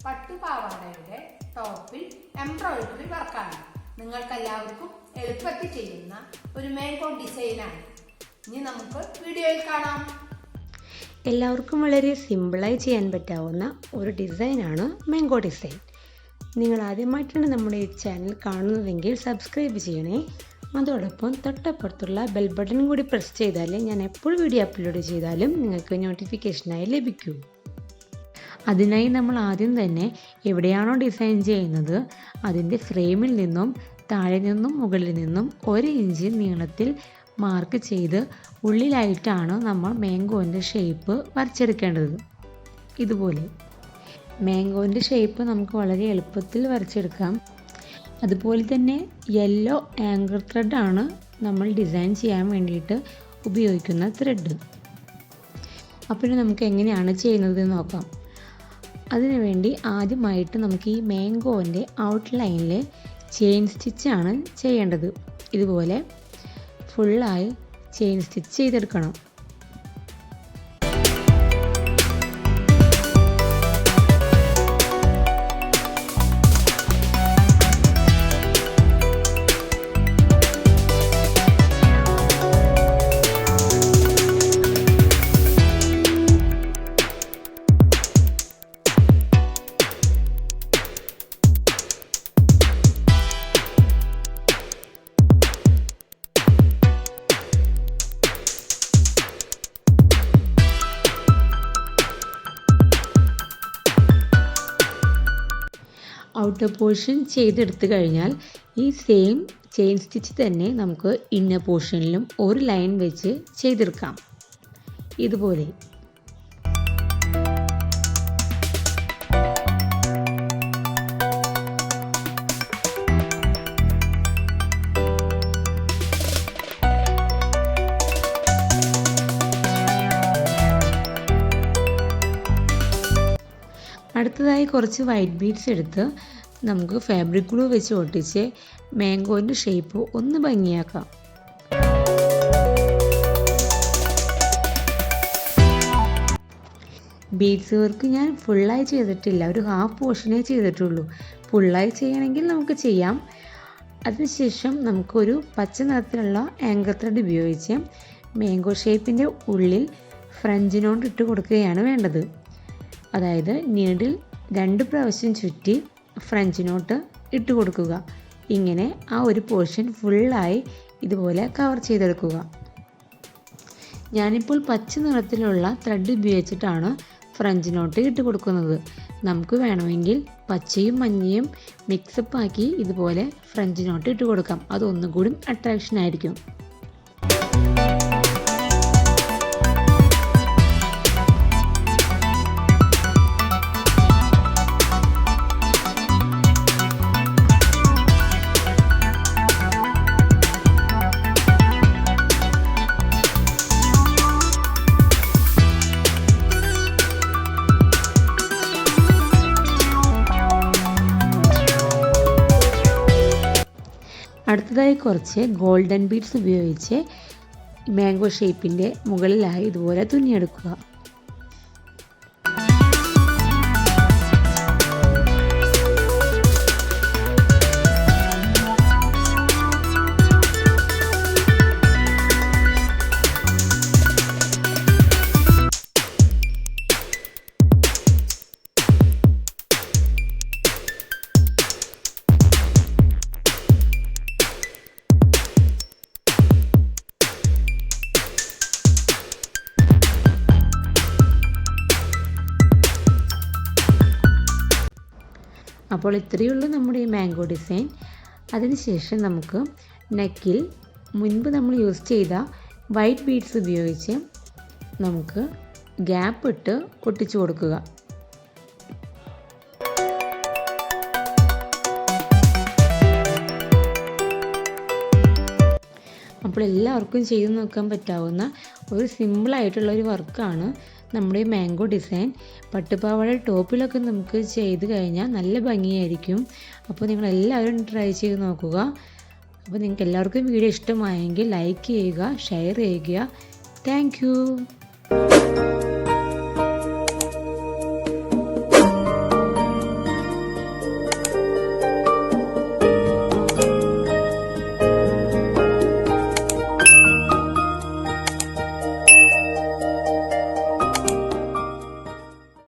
പട്ടുപാവാടയുടെ ടോപ്പിൽ എംബ്രോയിഡറി വർക്കാണ്. നിങ്ങൾക്കെല്ലാവർക്കും എളുപ്പത്തിൽ ചെയ്യുന്ന ഒരു മാംഗോ ഡിസൈനാണ്. ഇനി നമുക്ക് വീഡിയോയിൽ കാണാം. എല്ലാവർക്കും വളരെ സിമ്പിളായി ചെയ്യാൻ പറ്റാവുന്ന ഒരു ഡിസൈനാണ് മാംഗോ ഡിസൈൻ. നിങ്ങൾ ആദ്യമായിട്ടാണ് നമ്മുടെ ഈ ചാനൽ കാണുന്നതെങ്കിൽ സബ്സ്ക്രൈബ് ചെയ്യണേ. അതോടൊപ്പം തൊട്ടപ്പുറത്തുള്ള ബെൽ ബട്ടൺ കൂടി പ്രസ് ചെയ്താലേ ഞാൻ എപ്പോൾ വീഡിയോ അപ്ലോഡ് ചെയ്താലും നിങ്ങൾക്ക് നോട്ടിഫിക്കേഷനായി ലഭിക്കൂ. അതിനായി നമ്മൾ ആദ്യം തന്നെ എവിടെയാണോ ഡിസൈൻ ചെയ്യുന്നത് അതിൻ്റെ ഫ്രെയിമിൽ നിന്നും താഴെ നിന്നും മുകളിൽ നിന്നും 1 ഇഞ്ച് നീളത്തിൽ മാർക്ക് ചെയ്ത് ഉള്ളിലായിട്ടാണ് നമ്മൾ മാംഗോൻ്റെ ഷേപ്പ് വരച്ചെടുക്കേണ്ടത്. ഇതുപോലെ മാംഗോൻ്റെ ഷേപ്പ് നമുക്ക് വളരെ എളുപ്പത്തിൽ വരച്ചെടുക്കാം. അതുപോലെ തന്നെ യെല്ലോ ആങ്കർ ത്രെഡാണ് നമ്മൾ ഡിസൈൻ ചെയ്യാൻ വേണ്ടിയിട്ട് ഉപയോഗിക്കുന്ന ത്രെഡ്. അപ്പോൾ നമുക്ക് എങ്ങനെയാണ് ചെയ്യുന്നത് നോക്കാം. അതിനുവേണ്ടി ആദ്യമായിട്ട് നമുക്ക് ഈ മാംഗോൻ്റെ ഔട്ട്ലൈനിൽ ചെയിൻ സ്റ്റിച്ചാണ് ചെയ്യേണ്ടത്. ഇതുപോലെ ഫുള്ളായി ചെയിൻ സ്റ്റിച്ച് ചെയ്തെടുക്കണം. ഔട്ടർ പോർഷൻ ചെയ്തെടുത്തു കഴിഞ്ഞാൽ ഈ സെയിം ചെയിൻ സ്റ്റിച്ച് തന്നെ നമുക്ക് ഇന്നർ പോർഷനിലും ഒരു ലൈൻ വെച്ച് ചെയ്തെടുക്കാം. ഇതുപോലെ അടുത്തതായി കുറച്ച് വൈറ്റ് ബീഡ്സ് എടുത്ത് നമുക്ക് ഫാബ്രിക് ഗ്ലൂ വെച്ച് ഒട്ടിച്ച് മാംഗോൻ്റെ ഷേപ്പ് ഒന്ന് ഭംഗിയാക്കാം. ബീഡ്സ് വർക്ക് ഞാൻ ഫുള്ളായി ചെയ്തിട്ടില്ല, ഒരു ഹാഫ് പോർഷനേ ചെയ്തിട്ടുള്ളൂ. ഫുള്ളായി ചെയ്യണമെങ്കിൽ നമുക്ക് ചെയ്യാം. അതിനുശേഷം നമുക്കൊരു പച്ച നിറത്തിലുള്ള ആങ്കർ ത്രെഡ് ഉപയോഗിച്ച് മാംഗോ ഷേപ്പിൻ്റെ ഉള്ളിൽ ഫ്രഞ്ച് നോട്ട് ഇട്ട് കൊടുക്കുകയാണ് വേണ്ടത്. അതായത് നീഡിൽ 2 പ്രാവശ്യം ചുറ്റി ഫ്രഞ്ച് നോട്ട് ഇട്ട് കൊടുക്കുക. ഇങ്ങനെ ആ ഒരു പോർഷൻ ഫുള്ളായി ഇതുപോലെ കവർ ചെയ്തെടുക്കുക. ഞാനിപ്പോൾ പച്ച നിറത്തിലുള്ള ത്രെഡ് ഉപയോഗിച്ചിട്ടാണ് ഫ്രഞ്ച് നോട്ട് ഇട്ട് കൊടുക്കുന്നത്. നമുക്ക് വേണമെങ്കിൽ പച്ചയും മഞ്ഞയും മിക്സപ്പ് ആക്കി ഇതുപോലെ ഫ്രഞ്ച് നോട്ട് ഇട്ട് കൊടുക്കാം. അതൊന്നുകൂടി അട്രാക്ഷൻ ആയിരിക്കും. അടുത്തതായി കുറച്ച് ഗോൾഡൻ ബീഡ്സ് ഉപയോഗിച്ച് മാംഗോ ഷേപ്പിൻ്റെ മുകളിലായി ഇതുപോലെ തുന്നിയെടുക്കുക. അപ്പോൾ ഇത്രയേ ഉള്ളൂ നമ്മുടെ ഈ മാംഗോ ഡിസൈൻ. അതിനുശേഷം നമുക്ക് നെക്കിൽ മുൻപ് നമ്മൾ യൂസ് ചെയ്ത വൈറ്റ് ബീഡ്സ് ഉപയോഗിച്ച് നമുക്ക് ഗ്യാപ്പ് ഇട്ട് ഒട്ടിച്ചു കൊടുക്കുക. അപ്പോൾ എല്ലാവർക്കും ചെയ്തു നോക്കാൻ പറ്റാവുന്ന ഒരു സിമ്പിളായിട്ടുള്ള ഒരു വർക്കാണ് നമ്മുടെ ഈ മാംഗോ ഡിസൈൻ. പട്ടുപാവാട ടോപ്പിലൊക്കെ നമുക്ക് ചെയ്ത് കഴിഞ്ഞാൽ നല്ല ഭംഗിയായിരിക്കും. അപ്പോൾ നിങ്ങളെല്ലാവരും ട്രൈ ചെയ്ത് നോക്കുക. അപ്പോൾ നിങ്ങൾക്ക് എല്ലാവർക്കും വീഡിയോ ഇഷ്ടമായെങ്കിൽ ലൈക്ക് ചെയ്യുക, ഷെയർ ചെയ്യുക. Thank you.